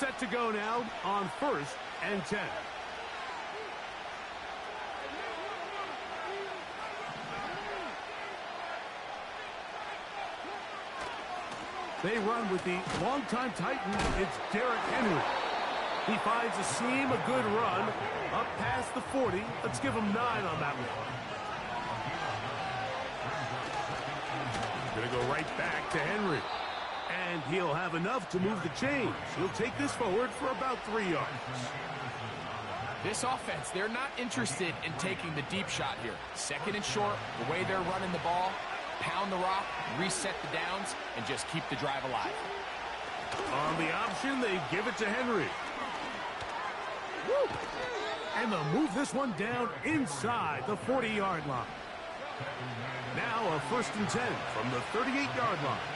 Set to go now on 1st and 10. They run with the longtime Titan. It's Derrick Henry. He finds a seam, a good run, up past the 40. Let's give him 9 on that one. Going to go right back to Henry. And he'll have enough to move the chains. He'll take this forward for about 3 yards. This offense, they're not interested in taking the deep shot here. 2nd and short, the way they're running the ball, pound the rock, reset the downs, and just keep the drive alive. On the option, they give it to Henry. Woo! And they'll move this one down inside the 40-yard line. Now a 1st and 10 from the 38-yard line.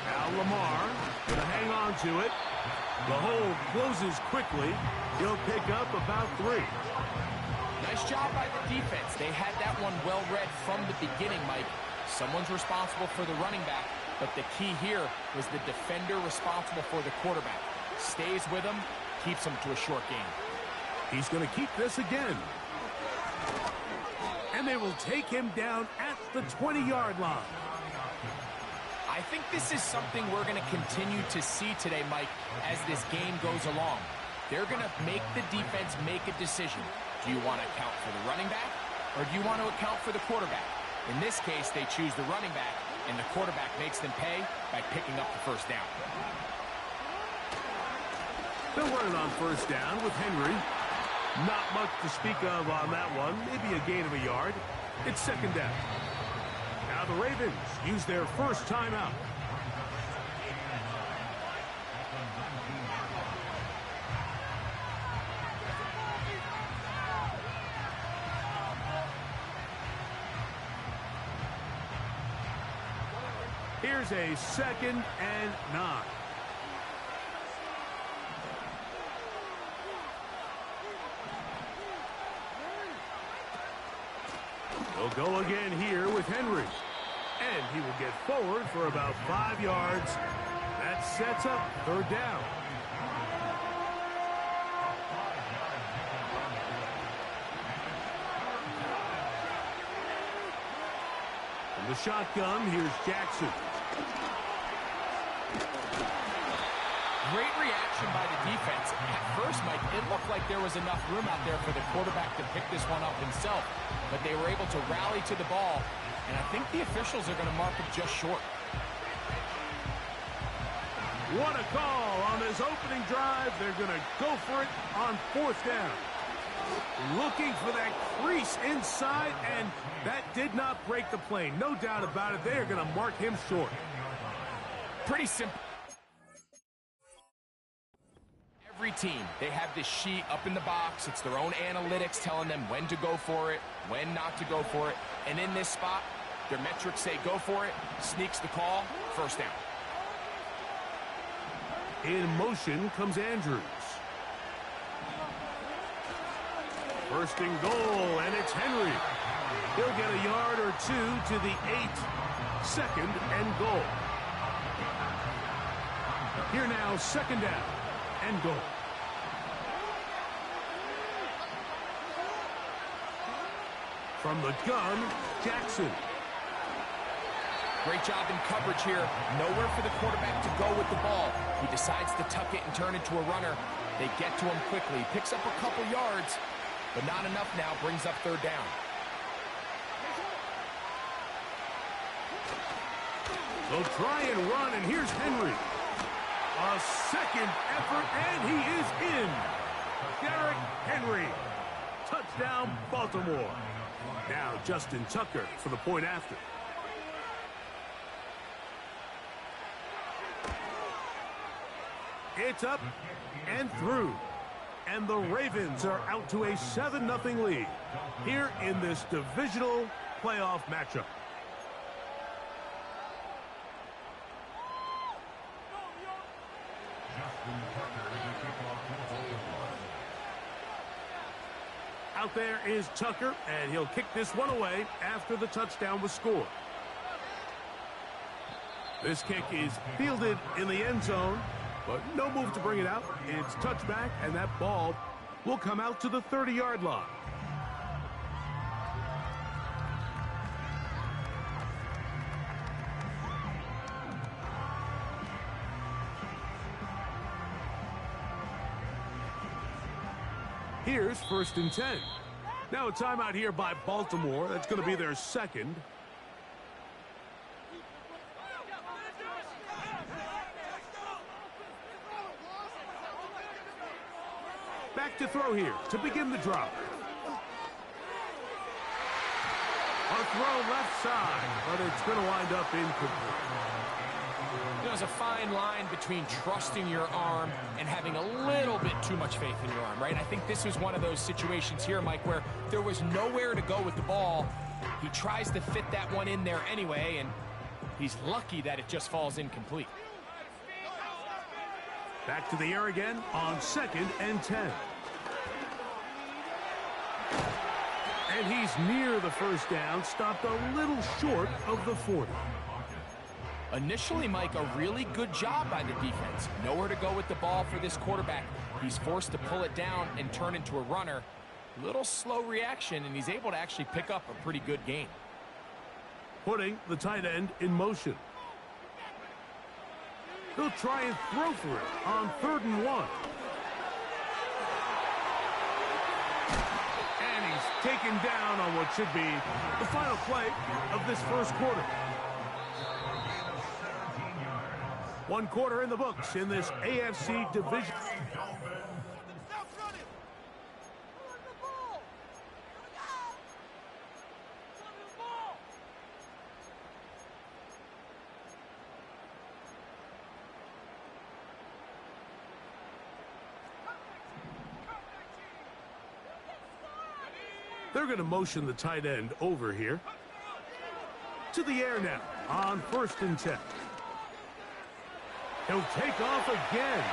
Now Lamar going to hang on to it. The hole closes quickly. He'll pick up about 3. Nice job by the defense. They had that one well read from the beginning, Mike. Someone's responsible for the running back, but the key here was the defender responsible for the quarterback. Stays with him, keeps him to a short game. He's going to keep this again. And they will take him down at the 20-yard line. I think this is something we're going to continue to see today, Mike, as this game goes along. They're going to make the defense make a decision. Do you want to account for the running back, or do you want to account for the quarterback? In this case, they choose the running back, and the quarterback makes them pay by picking up the 1st down. They'll run it on 1st down with Henry. Not much to speak of on that one. Maybe a gain of a yard. It's 2nd down. Now the Ravens use their 1st timeout. Here's a 2nd and 9. They'll go again here with Henry. And he will get forward for about 5 yards. That sets up 3rd down. From the shotgun, here's Jackson. Great reaction by the defense. At first, Mike, it looked like there was enough room out there for the quarterback to pick this one up himself. But they were able to rally to the ball, and I think the officials are going to mark him just short. What a call on this opening drive. They're going to go for it on 4th down. Looking for that crease inside, and that did not break the play. No doubt about it. They are going to mark him short. Pretty simple. Every team, they have this sheet up in the box. It's their own analytics telling them when to go for it, when not to go for it. And in this spot, their metrics say go for it, sneaks the call, 1st down. In motion comes Andrews. 1st and goal, and it's Henry. He'll get a yard or 2 to the 8. 2nd and goal. Here now, 2nd down and goal. From the gun, Jackson. Great job in coverage here. Nowhere for the quarterback to go with the ball. He decides to tuck it and turn into a runner. They get to him quickly. Picks up a couple yards, but not enough now. Brings up 3rd down. They'll try and run, and here's Henry. A 2nd effort, and he is in. Derrick Henry. Touchdown, Baltimore. Now Justin Tucker for the point after. It's up and through. And the Ravens are out to a 7-0 lead here in this divisional playoff matchup. Out there is Tucker, and he'll kick this one away after the touchdown was scored. This kick is fielded in the end zone. But no move to bring it out. It's touchback, and that ball will come out to the 30-yard line. Here's 1st and 10. Now a timeout here by Baltimore. That's going to be their second. Back to throw here to begin the drop. A throw left side, but it's going to wind up incomplete. There's a fine line between trusting your arm and having a little bit too much faith in your arm, right? I think this was one of those situations here, Mike, where there was nowhere to go with the ball. He tries to fit that one in there anyway, and he's lucky that it just falls incomplete. Back to the air again on 2nd and 10. And he's near the first down, stopped a little short of the 40. Initially, Mike, a really good job by the defense. Nowhere to go with the ball for this quarterback. He's forced to pull it down and turn into a runner. Little slow reaction, and he's able to actually pick up a pretty good gain. Putting the tight end in motion. He'll try and throw for it on 3rd and 1. And he's taken down on what should be the final play of this first quarter. 1 quarter in the books in this AFC division. They're going to motion the tight end over here. To the air now on 1st and 10. He'll take off again.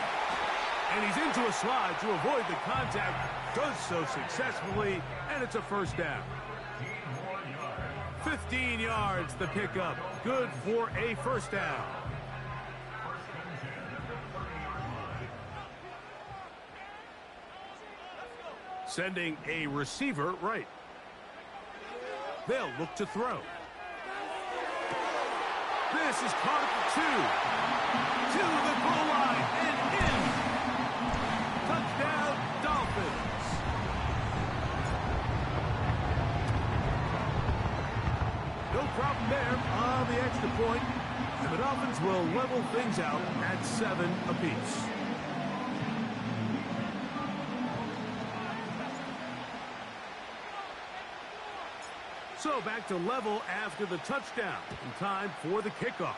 And he's into a slide to avoid the contact. Does so successfully, and it's a first down. 15 yards the pickup. Good for a first down. Sending a receiver right. They'll look to throw. This is caught at the 2. To the goal line and in. Touchdown, Dolphins. No problem there on the extra point. And the Dolphins will level things out at 7 apiece. So back to level after the touchdown. In time for the kickoff.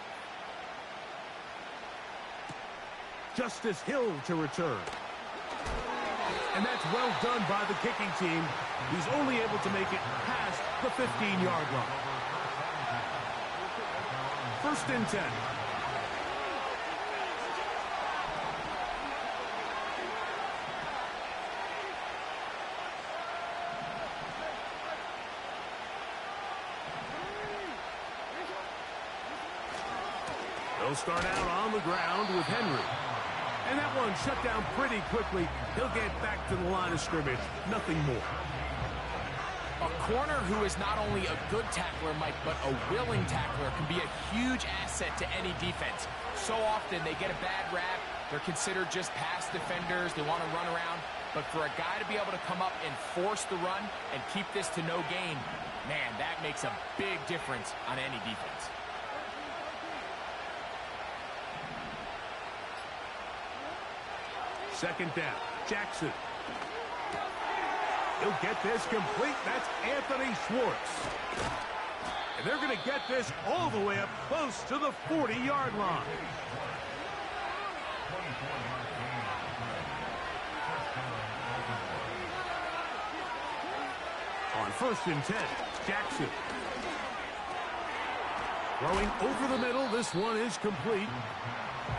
Justice Hill to return. And that's well done by the kicking team. He's only able to make it past the 15-yard line. 1st and 10. They'll start out on the ground with Henry. And that one shut down pretty quickly. He'll get back to the line of scrimmage. Nothing more. A corner who is not only a good tackler, Mike, but a willing tackler can be a huge asset to any defense. So often they get a bad rap. They're considered just pass defenders. They want to run around. But for a guy to be able to come up and force the run and keep this to no gain, man, that makes a big difference on any defense. Second down, Jackson. He'll get this complete. That's Anthony Schwartz. And they're going to get this all the way up close to the 40-yard line. On 1st and 10, Jackson. Throwing over the middle. This one is complete.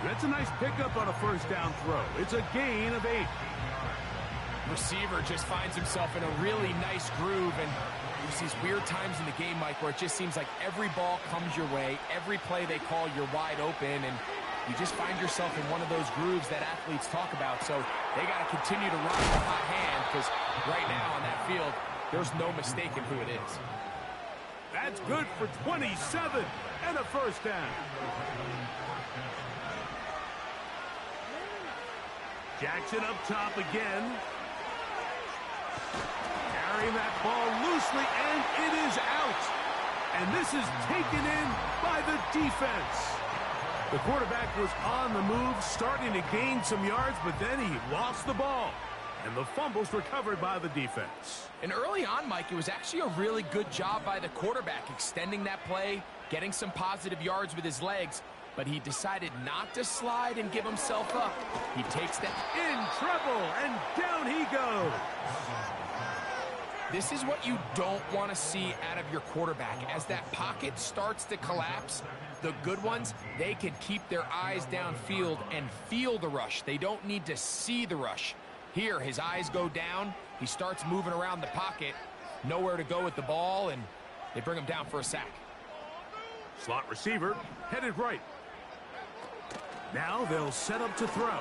That's a nice pickup on a first down throw. It's a gain of 8. Receiver just finds himself in a really nice groove, and there's these weird times in the game, Mike, where it just seems like every ball comes your way, every play they call, you're wide open, and you just find yourself in one of those grooves that athletes talk about. So they got to continue to run with a hot hand because right now on that field, there's no mistaking who it is. That's good for 27 and a first down. Jackson up top again. Carrying that ball loosely, and it is out. And this is taken in by the defense. The quarterback was on the move, starting to gain some yards, but then he lost the ball. And the fumble's recovered by the defense. And early on, Mike, it was actually a really good job by the quarterback, extending that play, getting some positive yards with his legs, but he decided not to slide and give himself up. He takes that in trouble, and down he goes. This is what you don't want to see out of your quarterback. As that pocket starts to collapse, the good ones, they can keep their eyes downfield and feel the rush. They don't need to see the rush. Here, his eyes go down. He starts moving around the pocket. Nowhere to go with the ball, and they bring him down for a sack. Slot receiver headed right. Now they'll set up to throw.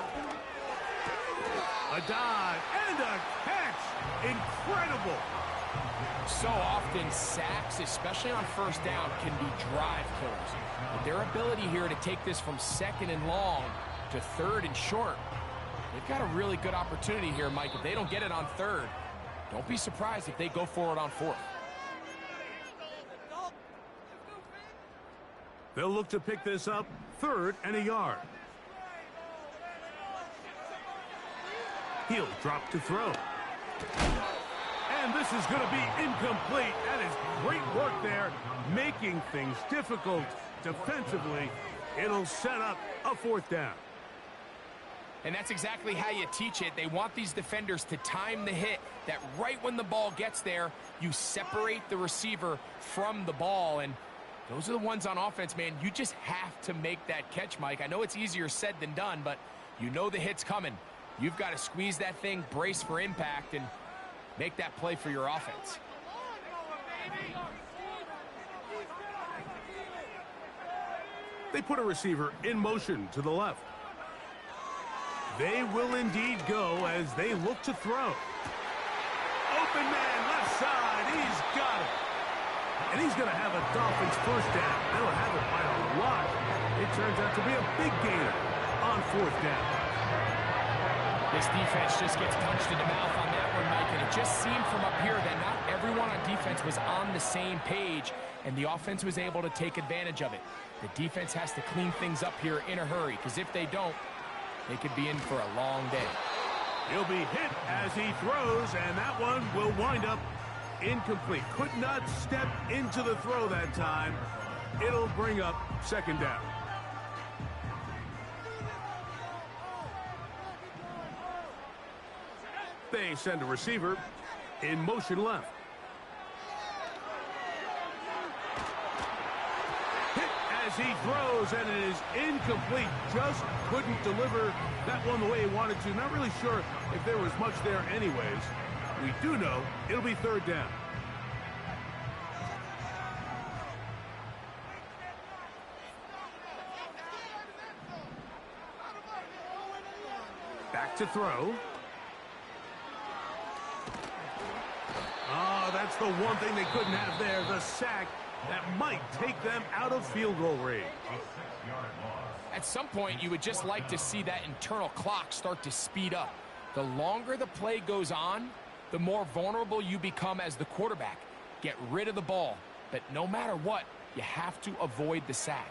A dive and a catch. Incredible. So often, sacks, especially on first down, can be drive killers. But their ability here to take this from second and long to third and short, they've got a really good opportunity here, Mike. If they don't get it on third, don't be surprised if they go for it on fourth. They'll look to pick this up, third and a yard. He'll drop to throw. And this is going to be incomplete. That is great work there, making things difficult defensively. It'll set up a fourth down. And that's exactly how you teach it. They want these defenders to time the hit, that right when the ball gets there, you separate the receiver from the ball. And those are the ones on offense, man. You just have to make that catch, Mike. I know it's easier said than done, but you know the hit's coming. You've got to squeeze that thing, brace for impact, and make that play for your offense. They put a receiver in motion to the left. They will indeed go as they look to throw. Open man, left side. He's got it. And he's going to have a Dolphins first down. They'll have it by a lot. It turns out to be a big gainer on fourth down. This defense just gets punched in the mouth on that one, Mike, and it just seemed from up here that not everyone on defense was on the same page, and the offense was able to take advantage of it. The defense has to clean things up here in a hurry, because if they don't, they could be in for a long day. He'll be hit as he throws, and that one will wind up incomplete. Could not step into the throw that time. It'll bring up second down. They send a receiver in motion left. Hit as he throws, and it is incomplete. Just couldn't deliver that one the way he wanted to. Not really sure if there was much there anyways. We do know it'll be third down. Back to throw. Oh, that's the one thing they couldn't have there, the sack that might take them out of field goal range. At some point, you would just like to see that internal clock start to speed up. The longer the play goes on, the more vulnerable you become as the quarterback. Get rid of the ball, but no matter what, you have to avoid the sack.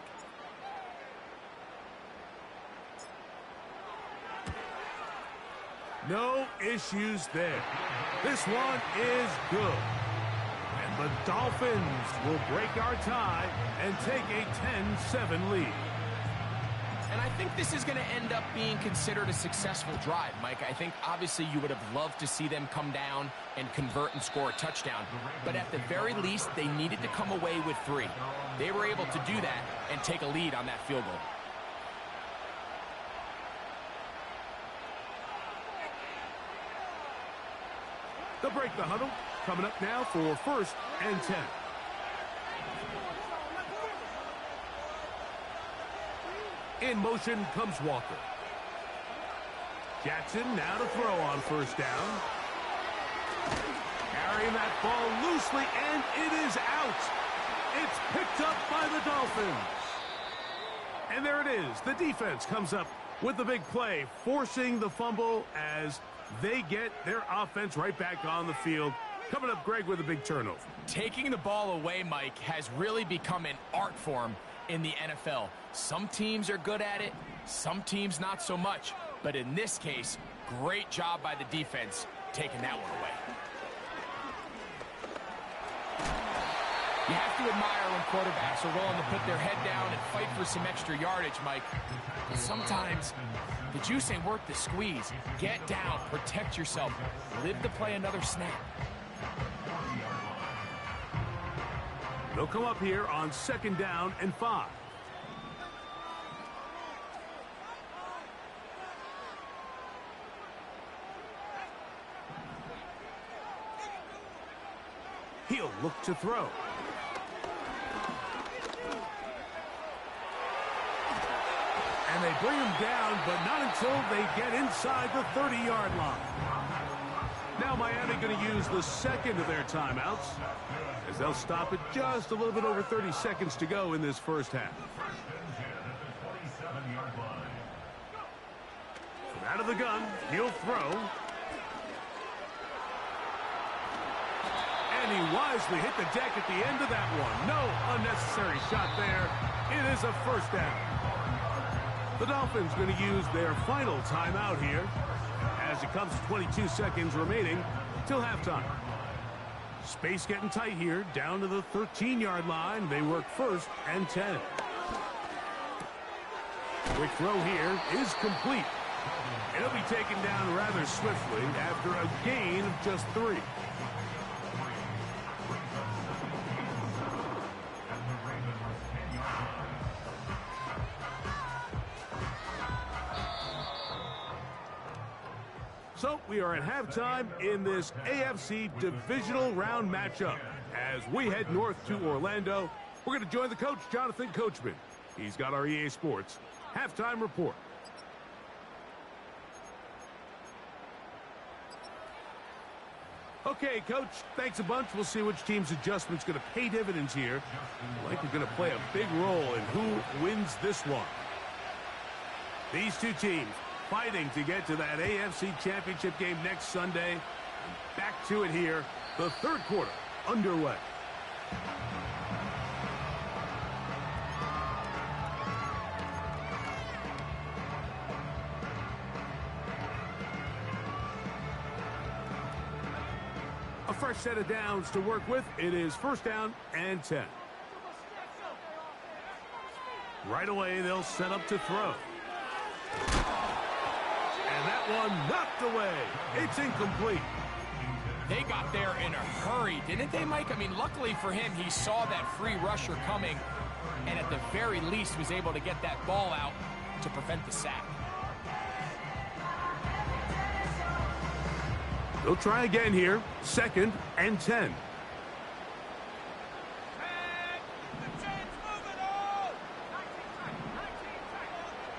No issues there. This one is good. And the Dolphins will break our tie and take a 10-7 lead. And I think this is going to end up being considered a successful drive, Mike. I think obviously you would have loved to see them come down and convert and score a touchdown. But at the very least, they needed to come away with 3. They were able to do that and take a lead on that field goal. They'll break the huddle. Coming up now for first and 10. In motion comes Walker. Jackson now to throw on first down. Carrying that ball loosely, and it is out. It's picked up by the Dolphins. And there it is. The defense comes up with the big play, forcing the fumble as they get their offense right back on the field. Coming up, Greg, with a big turnover. Taking the ball away, Mike, has really become an art form in the NFL. Some teams are good at it, some teams not so much. But in this case, great job by the defense taking that one away. You have to admire when quarterbacks are willing to put their head down and fight for some extra yardage, Mike. But sometimes the juice ain't worth the squeeze. Get down, protect yourself, live to play another snap. They'll come up here on 2nd down and 5. He'll look to throw. And they bring him down, but not until they get inside the 30-yard line. Now Miami going to use the second of their timeouts as they'll stop it just a little bit over 30 seconds to go in this first half. From out of the gun, he'll throw. And he wisely hit the deck at the end of that one. No unnecessary shot there. It is a first down. The Dolphins going to use their final timeout here as it comes to 22 seconds remaining till halftime. Space getting tight here, down to the 13-yard line. They work 1st and 10. Quick throw here is complete. It'll be taken down rather swiftly after a gain of just 3. So we are at halftime in this AFC divisional round matchup. As we head north to Orlando, we're going to join the coach, Jonathan Coachman. He's got our EA Sports halftime report. Okay, Coach, thanks a bunch. We'll see which team's adjustment's going to pay dividends here. Likely going to play a big role in who wins this one. These two teams fighting to get to that AFC Championship game next Sunday. Back to it here. The third quarter underway. A fresh set of downs to work with. It is 1st down and 10. Right away, they'll set up to throw. And that one knocked away. It's incomplete. They got there in a hurry, didn't they, Mike? I mean, luckily for him, he saw that free rusher coming and at the very least was able to get that ball out to prevent the sack. They'll try again here. 2nd and 10.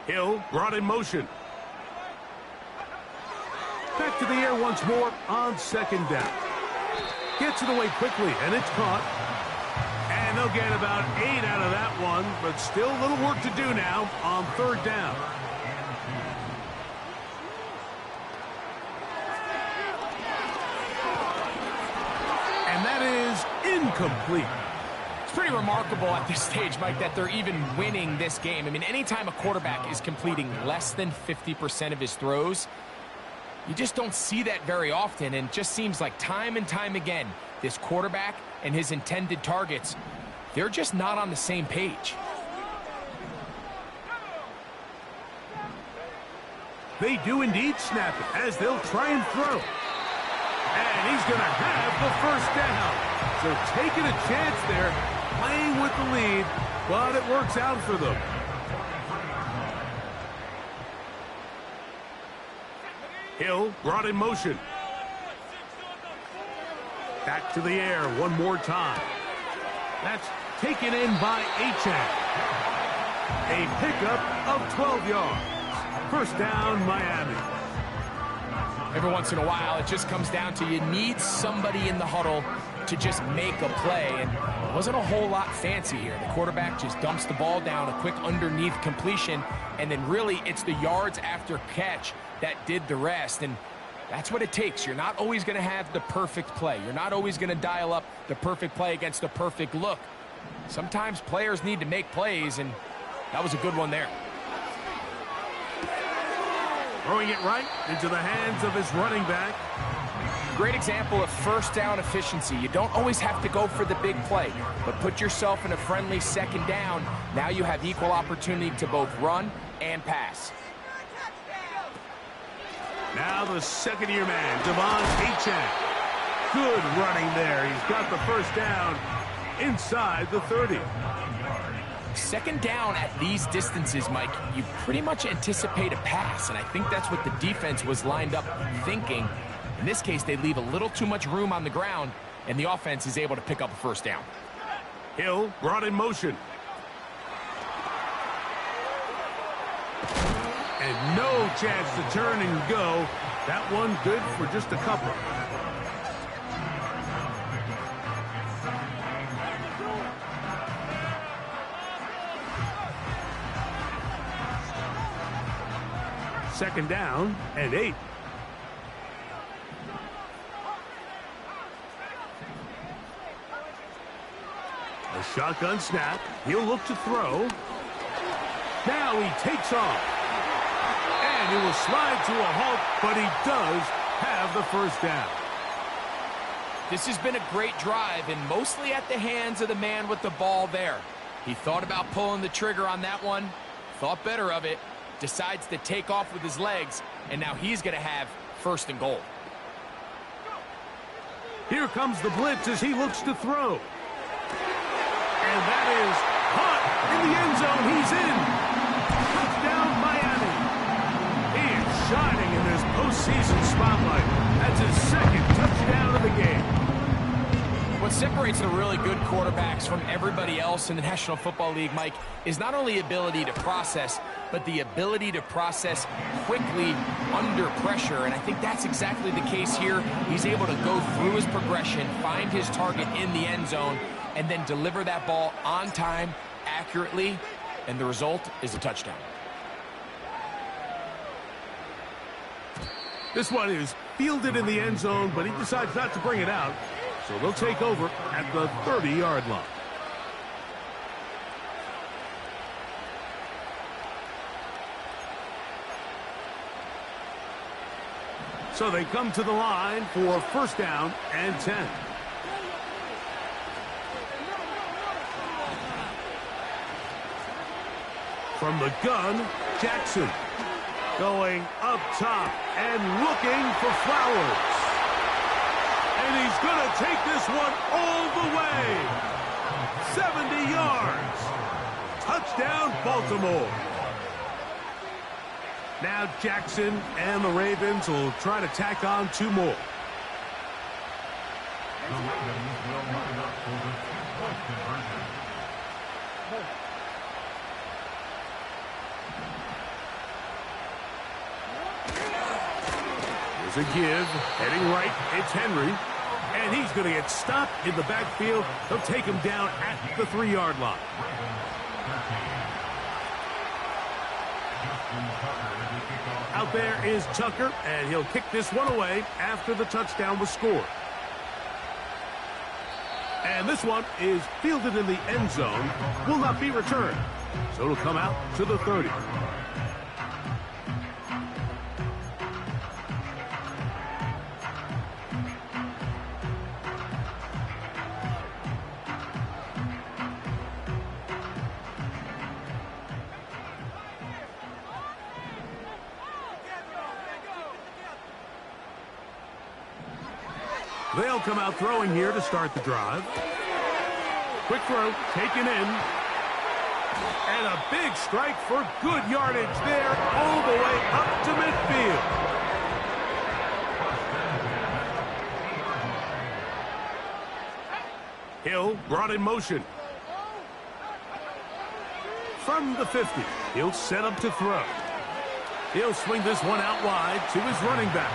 Hill brought in motion. Back to the air once more on 2nd down. Gets it away quickly, and it's caught. And they'll get about 8 out of that one, but still a little work to do now on 3rd down. And that is incomplete. It's pretty remarkable at this stage, Mike, that they're even winning this game. I mean, anytime a quarterback is completing less than 50% of his throws, you just don't see that very often, and it just seems like time and time again, this quarterback and his intended targets, they're just not on the same page. They do indeed snap it as they'll try and throw. And he's going to have the 1st down. So taking a chance there, playing with the lead, but it works out for them. Hill brought in motion. Back to the air one more time. That's taken in by Achane. A pickup of 12 yards. First down, Miami. Every once in a while, it just comes down to you need somebody in the huddle to just make a play, and it wasn't a whole lot fancy here. The quarterback just dumps the ball down, a quick underneath completion, and then really it's the yards after catch that did the rest, and that's what it takes. You're not always going to have the perfect play. You're not always going to dial up the perfect play against the perfect look. Sometimes players need to make plays, and that was a good one there. Throwing it right into the hands of his running back. Great example of first down efficiency. You don't always have to go for the big play, but put yourself in a friendly second down. Now you have equal opportunity to both run and pass. Now the second-year man, Devon Achane. Good running there. He's got the first down inside the 30. Second down at these distances, Mike, you pretty much anticipate a pass, and I think that's what the defense was lined up thinking. In this case, they leave a little too much room on the ground, and the offense is able to pick up a first down. Hill brought in motion. And no chance to turn and go. That one good for just a couple. Second down and 8. A shotgun snap. He'll look to throw. Now he takes off. And it will slide to a halt, but he does have the first down. This has been a great drive, and mostly at the hands of the man with the ball there. He thought about pulling the trigger on that one, thought better of it, decides to take off with his legs, and now he's going to have first and goal. Here comes the blitz as he looks to throw. And that is caught in the end zone. He's in. Touchdown, Miami. He is shining in this postseason spotlight. That's his second touchdown of the game. What separates the really good quarterbacks from everybody else in the National Football League, Mike, is not only ability to process, but the ability to process quickly under pressure. And I think that's exactly the case here. He's able to go through his progression, find his target in the end zone, and then deliver that ball on time, accurately, and the result is a touchdown. This one is fielded in the end zone, but he decides not to bring it out. So they'll take over at the 30-yard line. So they come to the line for first down and 10. From the gun, Jackson going up top and looking for Flowers. And he's going to take this one all the way. 70 yards. Touchdown, Baltimore. Now Jackson and the Ravens will try to tack on 2 more. There's a give. Heading right, it's Henry. And he's going to get stopped in the backfield. They'll take him down at the 3-yard line. Out there is Tucker, and he'll kick this one away after the touchdown was scored. And this one is fielded in the end zone, will not be returned. So it'll come out to the 30. They'll come out throwing here to start the drive. Quick throw, taken in. And a big strike for good yardage there all the way up to midfield. Hill brought in motion. from the 50. He'll set up to throw. He'll swing this one out wide to his running back.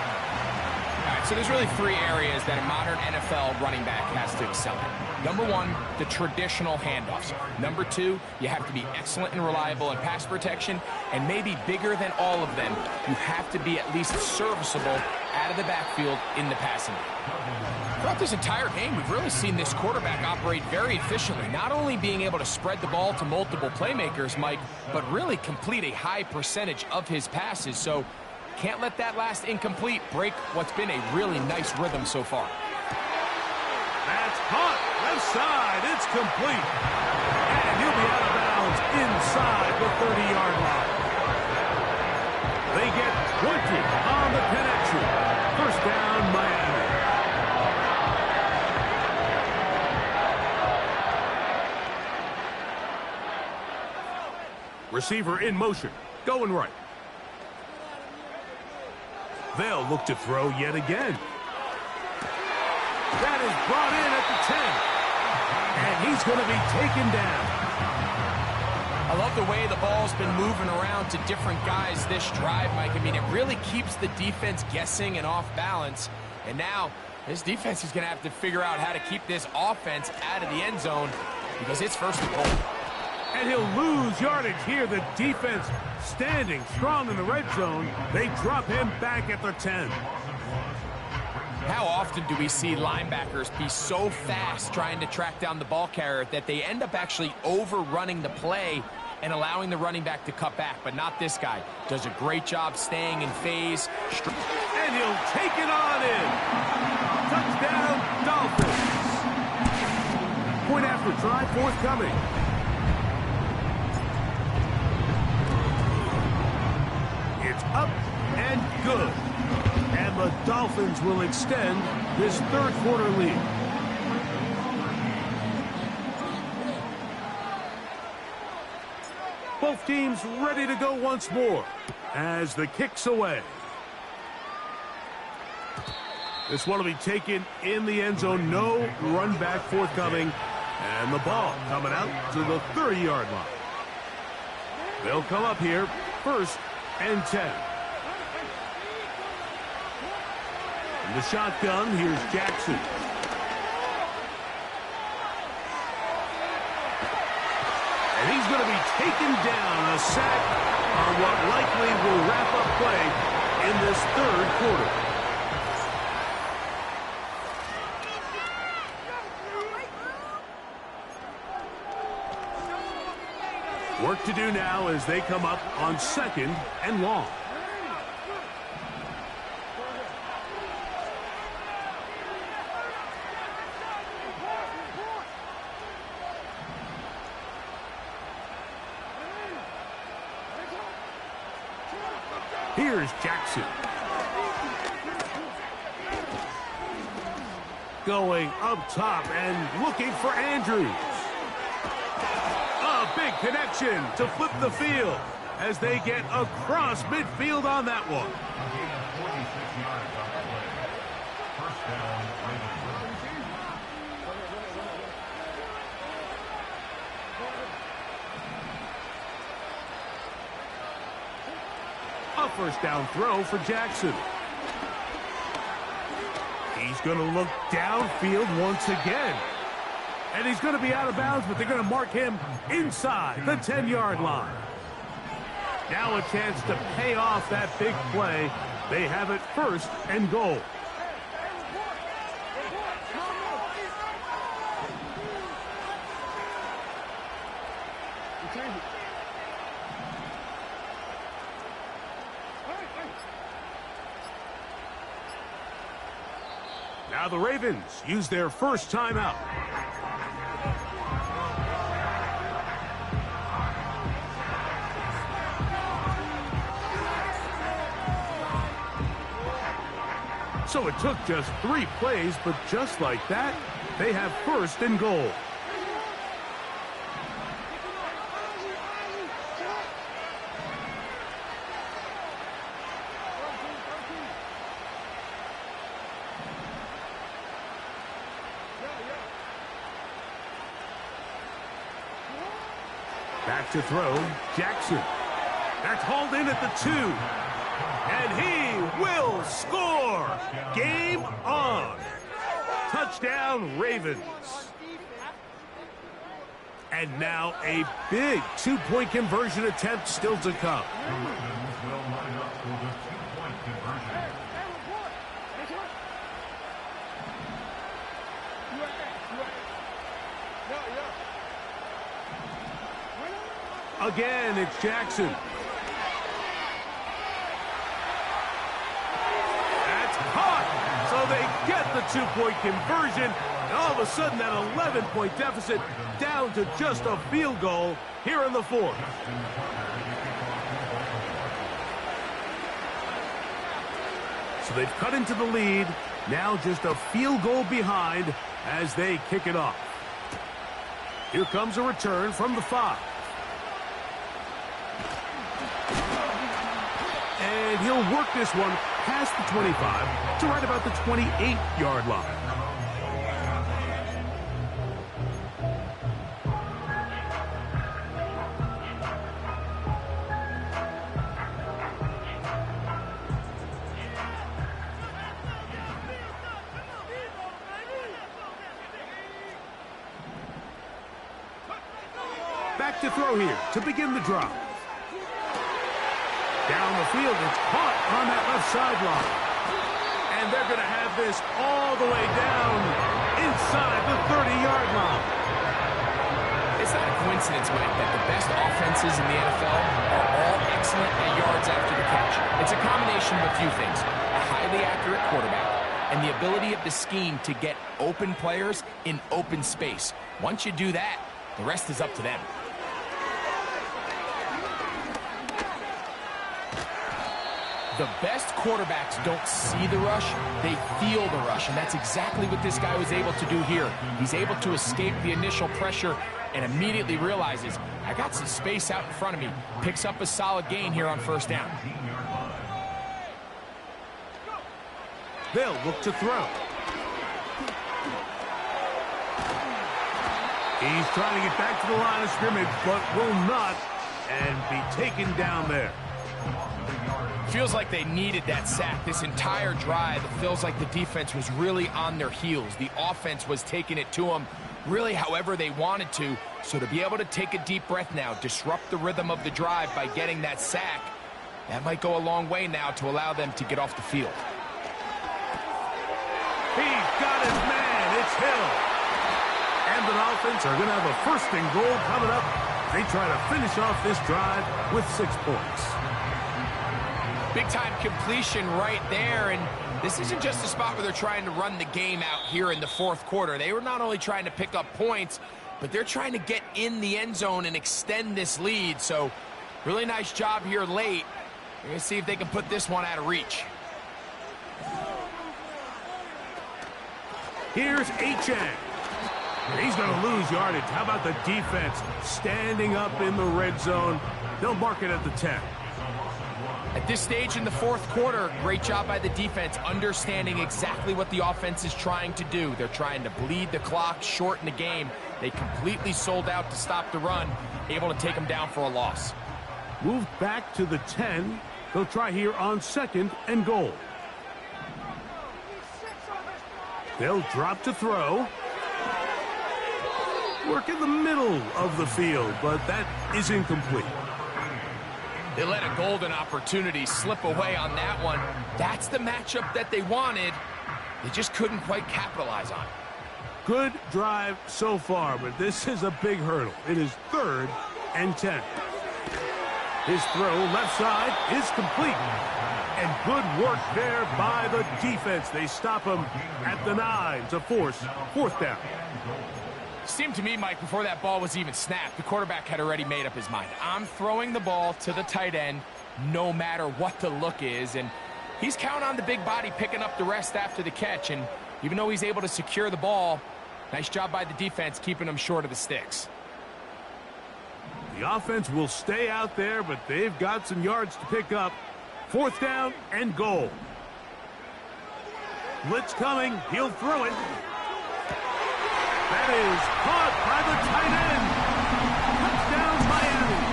All right, so there's really three areas that a modern NFL running back has to excel at. Number one, the traditional handoffs. Number two, you have to be excellent and reliable in pass protection. And maybe bigger than all of them, you have to be at least serviceable out of the backfield in the passing game. Throughout this entire game, we've really seen this quarterback operate very efficiently, not only being able to spread the ball to multiple playmakers, Mike, but really complete a high percentage of his passes. So can't let that last incomplete break what's been a really nice rhythm so far. That's caught. Left side. It's complete. And he'll be out of bounds inside the 30-yard line. They get 20 on the connection. First down, Miami. Receiver in motion. Going right. They'll look to throw yet again. That is brought in at the 10. And he's going to be taken down. I love the way the ball's been moving around to different guys this drive, Mike. I mean, it really keeps the defense guessing and off balance. And now this defense is going to have to figure out how to keep this offense out of the end zone because it's first and goal. And he'll lose yardage here. The defense standing strong in the red zone. They drop him back at the 10. How often do we see linebackers be so fast trying to track down the ball carrier that they end up actually overrunning the play and allowing the running back to cut back? But not this guy. Does a great job staying in phase. And he'll take it on in. Touchdown, Dolphins. Point after try forthcoming. It's up and good. And the Dolphins will extend this third quarter lead. Both teams ready to go once more as the kick's away. This one will be taken in the end zone. No run back forthcoming. And the ball coming out to the 30-yard line. They'll come up here first and 10. In the shotgun, here's Jackson. And he's going to be taken down. A sack on what likely will wrap up play in this third quarter. Work to do now as they come up on second and long. Here's Jackson. Going up top and looking for Andrews. A big connection to flip the field as they get across midfield on that one. A first down throw for Jackson. He's going to look downfield once again. And he's going to be out of bounds, but they're going to mark him inside the 10-yard line. Now a chance to pay off that big play. They have it first and goal. Now the Ravens use their first timeout. So it took just 3 plays, but just like that, they have first and goal. Back Back to throw, Jackson. That's hauled in at the 2. And he will score. Game on. Touchdown, Ravens. And now a big 2-point conversion attempt still to come. Again, it's Jackson. That's caught. So they get the 2-point conversion. And all of a sudden, that 11-point deficit down to just a field goal here in the 4th. So they've cut into the lead. Now just a field goal behind as they kick it off. Here comes a return from the 5. And he'll work this one past the 25 to right about the 28-yard line. Back to throw here to begin the drive. Down the field, it's caught on that left sideline. And they're going to have this all the way down inside the 30-yard line. It's not a coincidence, Mike, that the best offenses in the NFL are all excellent at yards after the catch. It's a combination of a few things. A highly accurate quarterback and the ability of the scheme to get open players in open space. Once you do that, the rest is up to them. The best quarterbacks don't see the rush, they feel the rush, and that's exactly what this guy was able to do here. He's able to escape the initial pressure and immediately realizes, I got some space out in front of me. Picks up a solid gain here on first down. They'll look to throw. He's trying to get back to the line of scrimmage, but will not, and be taken down there. Feels like they needed that sack this entire drive. It feels like the defense was really on their heels. The offense was taking it to them really however they wanted to. So to be able to take a deep breath now, disrupt the rhythm of the drive by getting that sack, that might go a long way now to allow them to get off the field. He's got his man. It's Hill. And the Dolphins are going to have a 1st and goal coming up. They try to finish off this drive with 6 points. Big-time completion right there, and this isn't just a spot where they're trying to run the game out here in the 4th quarter. They were not only trying to pick up points, but they're trying to get in the end zone and extend this lead. So, really nice job here late. We're going to see if they can put this one out of reach. Here's Achane. He's going to lose yardage. How about the defense standing up in the red zone? They'll mark it at the 10. At this stage in the 4th quarter, great job by the defense, understanding exactly what the offense is trying to do. They're trying to bleed the clock, shorten the game. They completely sold out to stop the run, able to take them down for a loss. Moved back to the 10. They'll try here on 2nd and goal. They'll drop to throw. Work in the middle of the field, but that is incomplete. They let a golden opportunity slip away on that one. That's the matchup that they wanted. They just couldn't quite capitalize on it. Good drive so far, but this is a big hurdle. It is 3rd and 10. His throw left side is complete. And good work there by the defense. They stop him at the 9 to force 4th down. Seemed to me, Mike, before that ball was even snapped, the quarterback had already made up his mind. I'm throwing the ball to the tight end no matter what the look is. And he's counting on the big body picking up the rest after the catch. And even though he's able to secure the ball, nice job by the defense keeping him short of the sticks. The offense will stay out there, but they've got some yards to pick up. 4th down and goal. Blitz coming. He'll throw it. That is caught by the tight end. Touchdown, Miami.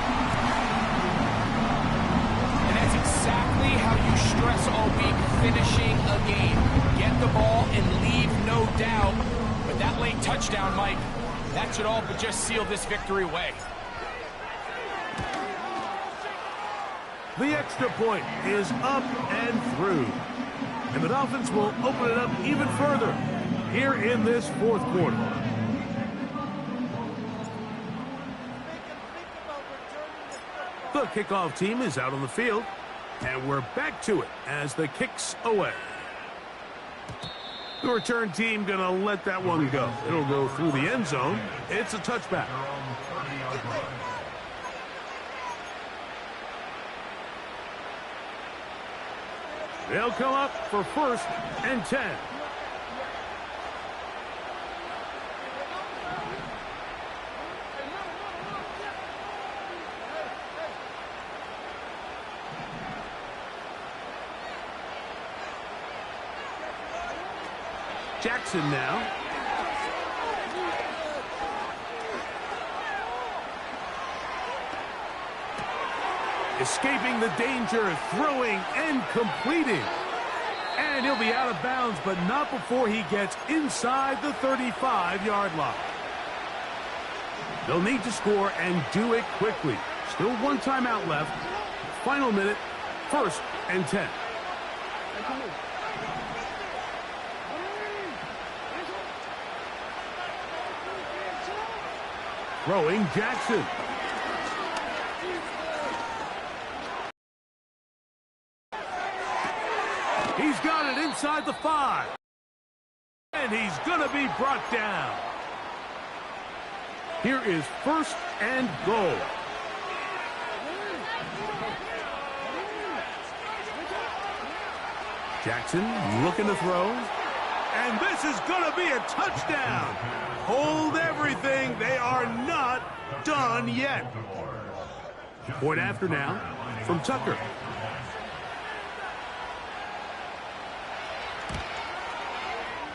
finishing a game. Get the ball and leave no doubt. But that late touchdown, Mike, that should all but just seal this victory away. The extra point is up and through. And the Dolphins will open it up even further here in this fourth quarter. The kickoff team is out on the field, and we're back to it as the kick's away. The return team going to let that one go. It'll go through the end zone. It's a touchback. They'll come up for 1st and 10. Jackson now. Escaping the danger, throwing and completing. And he'll be out of bounds, but not before he gets inside the 35-yard line. They'll need to score and do it quickly. Still one timeout left. Final minute, 1st and 10. Throwing Jackson. He's got it inside the 5. And he's going to be brought down. Here is 1st and goal. Jackson looking to throw. And this is going to be a touchdown. Hold everything. They are not done yet. Point after now from Tucker.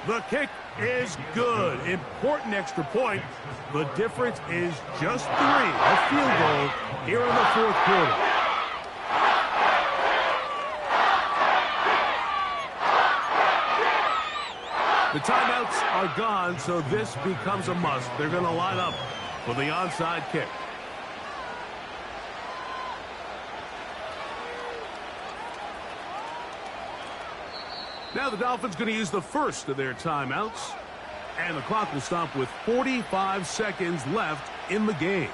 The kick is good. Important extra point. The difference is just 3. A field goal here in the fourth quarter. The timeouts are gone, so this becomes a must. They're going to line up for the onside kick. Now the Dolphins going to use the first of their timeouts. And the clock will stop with 45 seconds left in the game.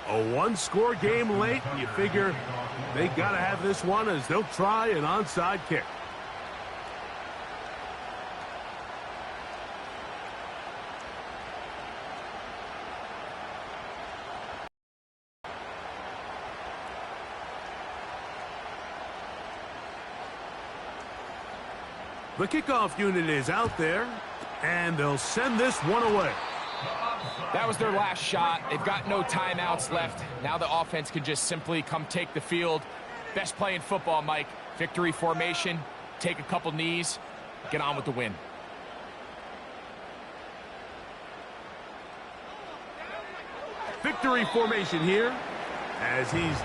A one-score game late. You figure they got to have this one as they'll try an onside kick. The kickoff unit is out there, and they'll send this one away. That was their last shot. They've got no timeouts left. Now the offense can just simply come take the field. Best play in football, Mike. Victory formation, take a couple knees, get on with the win. Victory formation here as he's...